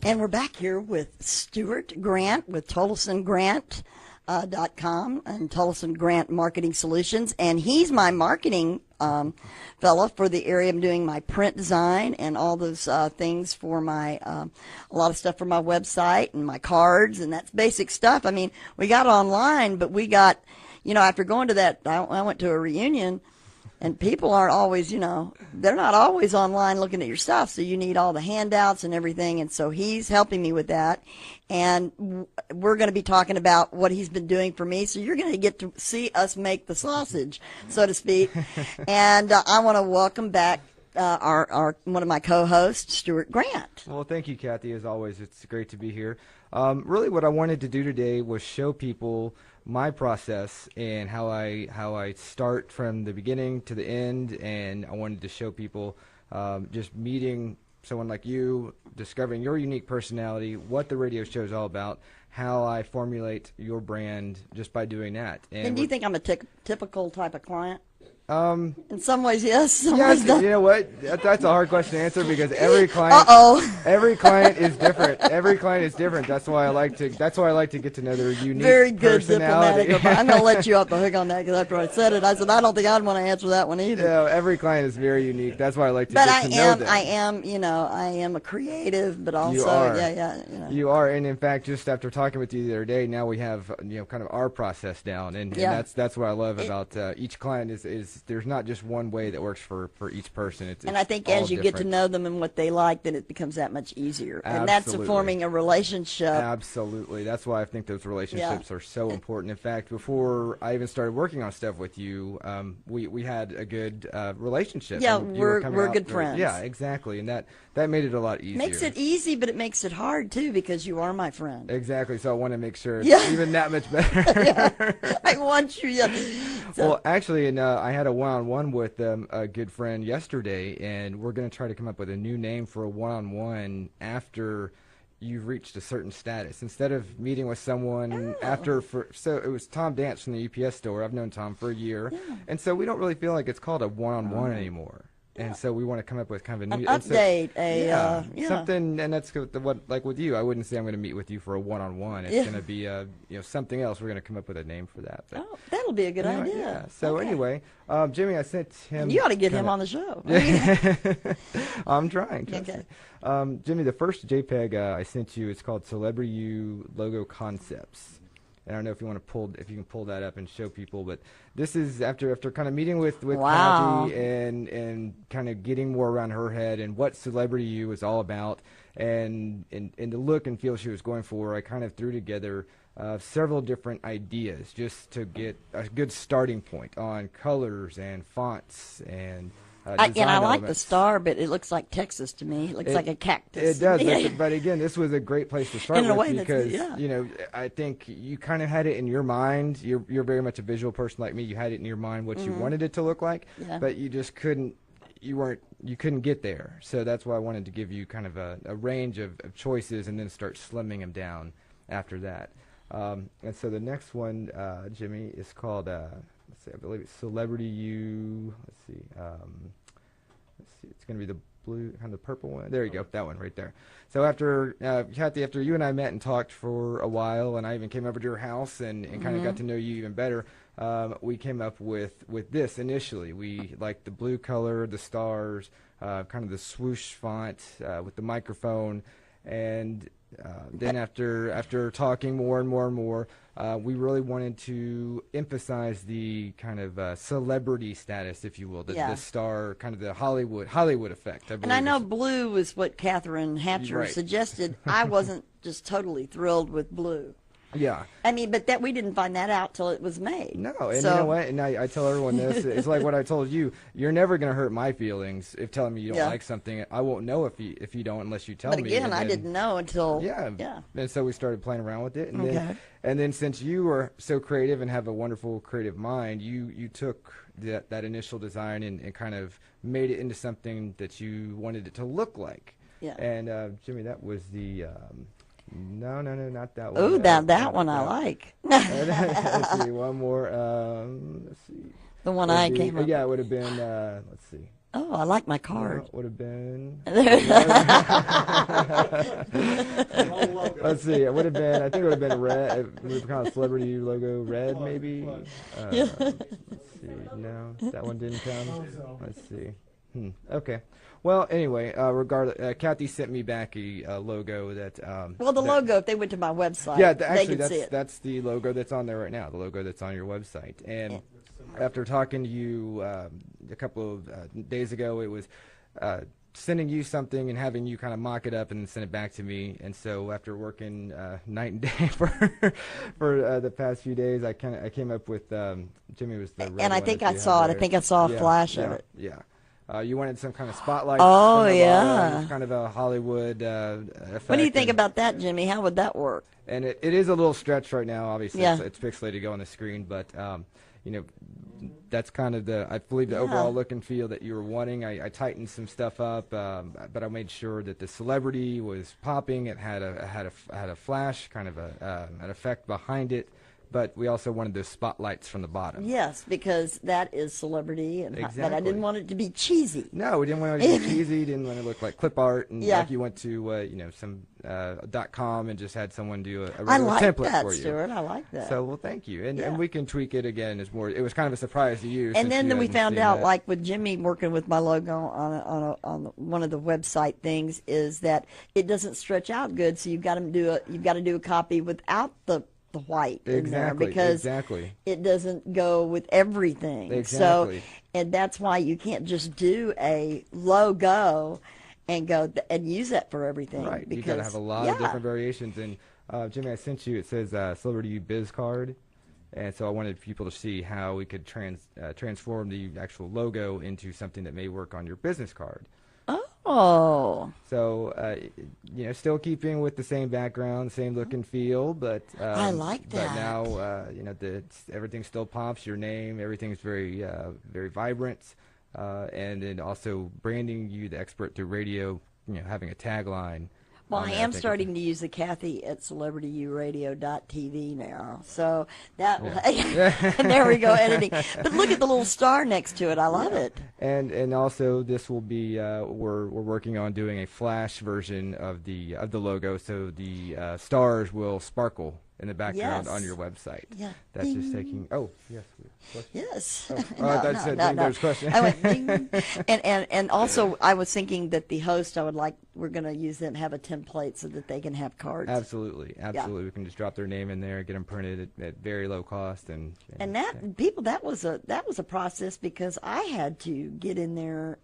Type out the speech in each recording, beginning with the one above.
And we're back here with Stuart Grant with TolsonGrant.com and Tolson Grant Marketing Solutions. And he's my marketing fella for the area. I'm doing my print design and all those things for my, a lot of stuff for my website and my cards, and that's basic stuff. I mean, we got online, but we got, you know, after going to that, I went to a reunion. And people aren't always, you know, they're not always online looking at your stuff, so you need all the handouts and everything. And so he's helping me with that. And we're going to be talking about what he's been doing for me. So you're going to get to see us make the sausage, so to speak. And I want to welcome back our one of my co-hosts, Stuart Grant. Well, thank you, Kathy. As always, it's great to be here. Really, what I wanted to do today was show people my process and how I start from the beginning to the end, and I wanted to show people just meeting someone like you, discovering your unique personality, what the radio show is all about, how I formulate your brand just by doing that. And do you think I'm a typical type of client? In some ways, yes. Some yes, ways not. You know what? That's a hard question to answer because every client is different. Every client is different. That's why I like to get to know their unique Very good personality. diplomatic. I'm going to let you off the hook on that because after I said it, I said I don't think I'd want to answer that one either. Yeah, every client is very unique. That's why I like to get to know them. I am a creative, but also you are. Yeah. You are, and in fact, just after talking with you the other day, now we have kind of our process down, and that's what I love about each client is there's not just one way that works for each person. And I think as you get to know them and what they like, then it becomes that much easier. Absolutely. And that's forming a relationship. Absolutely. That's why I think those relationships are so important. In fact, before I even started working on stuff with you, we had a good relationship. Yeah, we're good friends. Yeah, exactly. And that made it a lot easier. Makes it easy, but it makes it hard, too, because you are my friend. Exactly. So I want to make sure it's even that much better. I want you, So. Well, actually, I had a one-on-one with a good friend yesterday, and we're going to try to come up with a new name for a one-on-one after you've reached a certain status. Instead of meeting with someone so it was Tom Dance from the UPS store. I've known Tom for a year, and so we don't really feel like it's called a one-on-one anymore. And so we want to come up with kind of a new update, something, and that's what, like with you. I wouldn't say I'm going to meet with you for a one-on-one. It's going to be something else. We're going to come up with a name for that. But that'll be a good idea. Yeah. So anyway, Jimmy, I sent him. You ought to get him on the show. I'm trying. Okay. Jimmy, the first JPEG I sent you is called Celebrity You Logo Concepts. And I don't know if you can pull that up and show people, but this is after kind of meeting with Kathy and kind of getting more around her head and what Celebrity You is all about and the look and feel she was going for. I kind of threw together several different ideas just to get a good starting point on colors and fonts and I like the star, but it looks like Texas to me. It looks like a cactus. It does, but again, this was a great place to start with because I think you kind of had it in your mind. You're very much a visual person like me. You had it in your mind what you wanted it to look like, but you just couldn't. You couldn't get there. So that's why I wanted to give you kind of a range of choices and then start slimming them down after that. And so the next one, Jimmy, is called. Let's see, I believe it's Celebrity You. Let's see. It's going to be the blue, kind of the purple one. There you go, that one right there. So after Kathy, after you and I met and talked for a while, and I even came over to your house and kind of got to know you even better, we came up with this initially. We liked the blue color, the stars, kind of the swoosh font with the microphone, and then after talking more and more, we really wanted to emphasize the kind of celebrity status, if you will, the star, kind of the Hollywood effect. And I know blue was what Catherine Hatcher suggested. I wasn't just totally thrilled with blue. Yeah. I mean, but that we didn't find that out till it was made. No, and you know what? And I tell everyone this. It's like what I told you. You're never going to hurt my feelings if telling me you don't like something. I won't know if you don't unless you tell me. But again, I didn't know until. Yeah. And so we started playing around with it, and then since you are so creative and have a wonderful creative mind, you took that initial design and kind of made it into something that you wanted it to look like. Yeah. And Jimmy, that was the. No, not that one. Oh, that one I like. Let's see, one more. Let's see. The one I came up. Yeah, it would have been. Let's see. Oh, I like my card. Would have been. Let's see. It would have been. I think it would have been red. It would have kind of celebrity logo red, maybe. Let's see. No, that one didn't come. Let's see. Okay. Well, anyway, regardless, Kathy sent me back a logo that. Well, the logo, if they went to my website, actually, they could see it. That's the logo that's on there right now. The logo that's on your website, and after talking to you a couple of days ago, it was sending you something and having you kind of mock it up and send it back to me. And so after working night and day for the past few days, I came up with Jimmy was the red and I think I saw it. I think I saw a flash of it. Yeah. You wanted some kind of spotlight. Oh, yeah. Kind of a Hollywood effect. What do you think about that, Jimmy? How would that work? And it is a little stretched right now. Obviously, yeah. It's pixelated to go on the screen, but that's kind of I believe the overall look and feel that you were wanting. I tightened some stuff up, but I made sure that the celebrity was popping. It had a flash, kind of an effect behind it. But we also wanted those spotlights from the bottom. Yes, because that is celebrity, and exactly. But I didn't want it to be cheesy. No, we didn't want it to be cheesy. Didn't want it to look like clip art, and like you went to some .com and just had someone do a regular template for you. Stuart. I like that. So well, thank you, and we can tweak it again. It was kind of a surprise to you. And then we found out, like with Jimmy working with my logo on one of the website things, is that it doesn't stretch out good. So you've got to do a copy without the white in there because it doesn't go with everything. Exactly. So, and that's why you can't just do a logo and go and use that for everything. Right. Because you got to have a lot of different variations. And Jimmy, I sent you. It says Celebrity You Biz Card, and so I wanted people to see how we could transform the actual logo into something that may work on your business card. Oh. So, still keeping with the same background, same look and feel, but I like that. But now, everything still pops. Your name, everything's very, very vibrant, and then also branding you the expert through radio. Having a tagline. Well, I am starting to use the Kathy at CelebrityURadio.tv now. So that there we go, editing. But look at the little star next to it. I love it. And also this will be we're working on doing a flash version of the logo, so the stars will sparkle in the background on your website. Yeah. That's ding. Just taking. Oh, yes. Yes. No, that's it. There's a question. I went ding. And also I was thinking that the host, we're going to use them, have a template so that they can have cards. Absolutely. Yeah. We can just drop their name in there, get them printed at very low cost, and that was a process because I had to get in there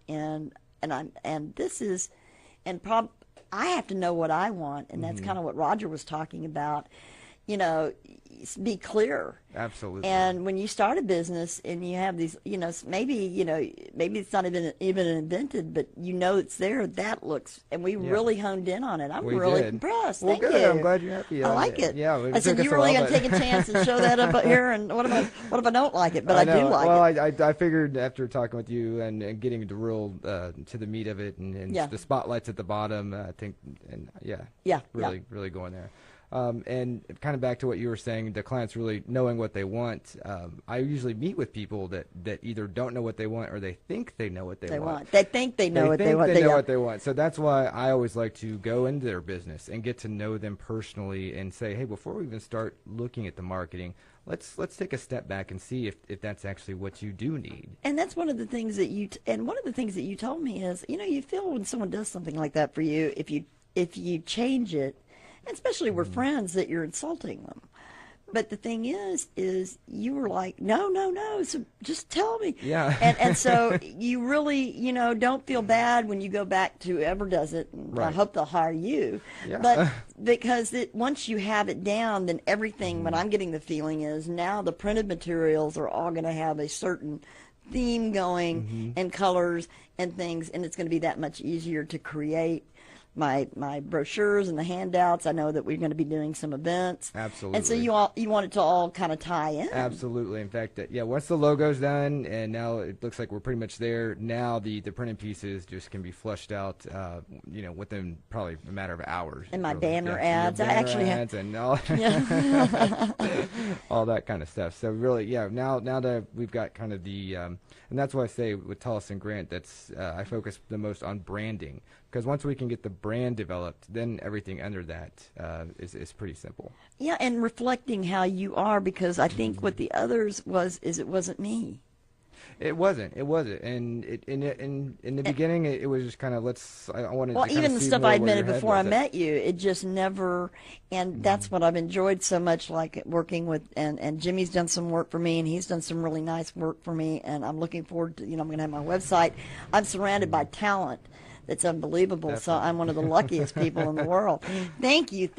I have to know what I want, and that's kind of what Roger was talking about. Be clear. Absolutely. And when you start a business and you have these, maybe it's not even invented, but it's there. That looks, and we really honed in on it. I'm really impressed. Well, Thank good. you. I'm glad you're happy. I like it. Yeah. I said, you're really going to take a chance and show that up here, and what if I don't like it? But I do like it. Well, I figured after talking with you and getting to the meat of it and the spotlights at the bottom, I think, really going there. And kind of back to what you were saying, the clients really knowing what they want. I usually meet with people that either don't know what they want or they think they know what they want. They think they know what they want. They know what they want. So that's why I always like to go into their business and get to know them personally and say, hey, before we even start looking at the marketing, let's take a step back and see if that's actually what you do need. And that's one of the things that you told me is, you feel when someone does something like that for you, if you change it, especially we're friends, that you're insulting them. But the thing is you were like, no, so just tell me. Yeah. And so you really, don't feel bad when you go back to whoever does it. And I hope they'll hire you. Yeah. But because once you have it down, then everything, what I'm getting the feeling is now the printed materials are all going to have a certain theme going and colors and things, and it's going to be that much easier to create my brochures and the handouts. I know that we're going to be doing some events. Absolutely. And so you want it to all kind of tie in. Absolutely. In fact, yeah, once the logo's done, and now it looks like we're pretty much there, now the printed pieces just can be flushed out, within probably a matter of hours. And my banner ads. Banner I actually ads have. And all, all that kind of stuff. So really, yeah, now that we've got kind of the, and that's why I say with Tullis and Grant, that's I focus the most on branding. Because once we can get the brand developed, then everything under that is pretty simple. Yeah, and reflecting how you are, because I think what the others it wasn't me. It wasn't, and in the beginning it was just kind of I wanted. Well, to even the stuff I admitted before I met you, it just never, and that's what I've enjoyed so much, like working with, and Jimmy's done some work for me, and he's done some really nice work for me, and I'm looking forward to, I'm going to have my website. I'm surrounded by talent. That's unbelievable. Definitely. So I'm one of the luckiest people in the world. Thank you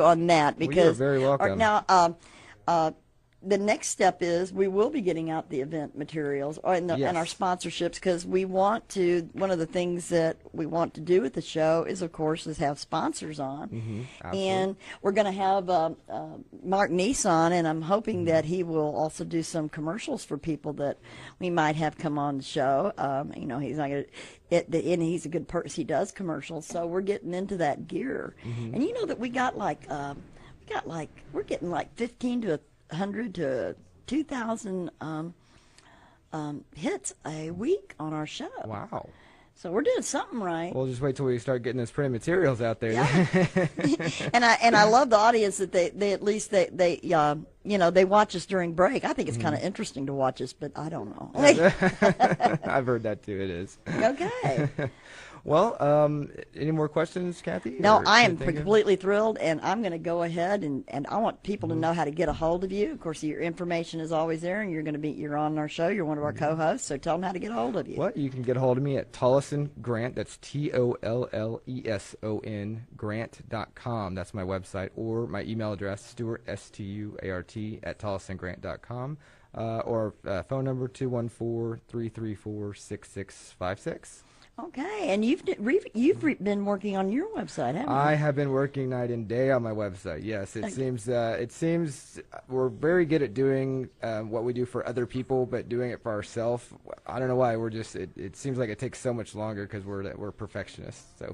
on that. Because you're very welcome. Now, the next step is we will be getting out the event materials and our sponsorships, because we want to. One of the things that we want to do with the show is, of course, have sponsors on, and we're going to have Mark Neese on, and I'm hoping that he will also do some commercials for people that we might have come on the show. He's not going to. And he's a good person. He does commercials, so we're getting into that gear. And you know that we got we're getting like 15 to 100 to 2,000 hits a week on our show. Wow. So we're doing something right. We'll just wait till we start getting those printed materials out there. Yeah. and I love the audience that they at least they watch us during break. I think it's kind of interesting to watch us, but I don't know. I've heard that too. It is. Okay. Well, any more questions, Kathy? No, I am completely thrilled, and I'm going to go ahead and I want people to know how to get a hold of you. Of course, your information is always there, and you're on our show. You're one of our co-hosts, so tell them how to get a hold of you. Well, you can get a hold of me at Tollison Grant. That's TOLLESON Grant.com. That's my website, or my email address, Stuart, STUART, at TollisonGrant.com, or phone number 214-334-6656. Okay, and you've been working on your website, haven't you? I have been working night and day on my website. Yes, it seems we're very good at doing what we do for other people, but doing it for ourselves, I don't know why. We're just it seems like it takes so much longer because we're perfectionists. So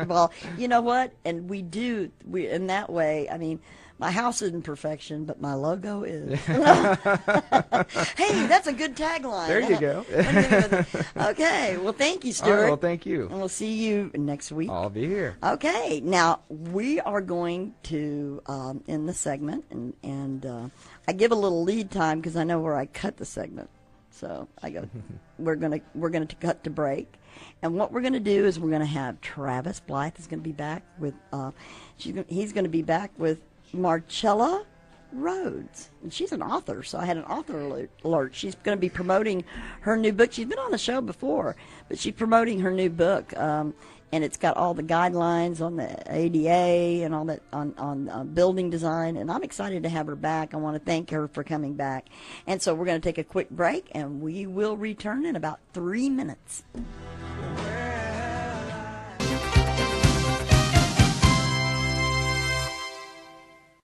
well, you know what? And we in that way. I mean, my house isn't perfection, but my logo is. Hey, that's a good tagline. There you go. Okay, well, thank you, Stuart. All right, well, thank you. And we'll see you next week. I'll be here. Okay, now we are going to end the segment, and I give a little lead time because I know where I cut the segment. So I go, we're gonna cut to break, and what we're gonna do is we're gonna have Travis Blythe is gonna be back with he's gonna be back with Marcella Rhodes, and she's an author, so I had an author alert. She's going to be promoting her new book. She's been on the show before, but she's promoting her new book, and it's got all the guidelines on the ADA and all that on building design, and I'm excited to have her back. I want to thank her for coming back, and so we're going to take a quick break, and we will return in about 3 minutes.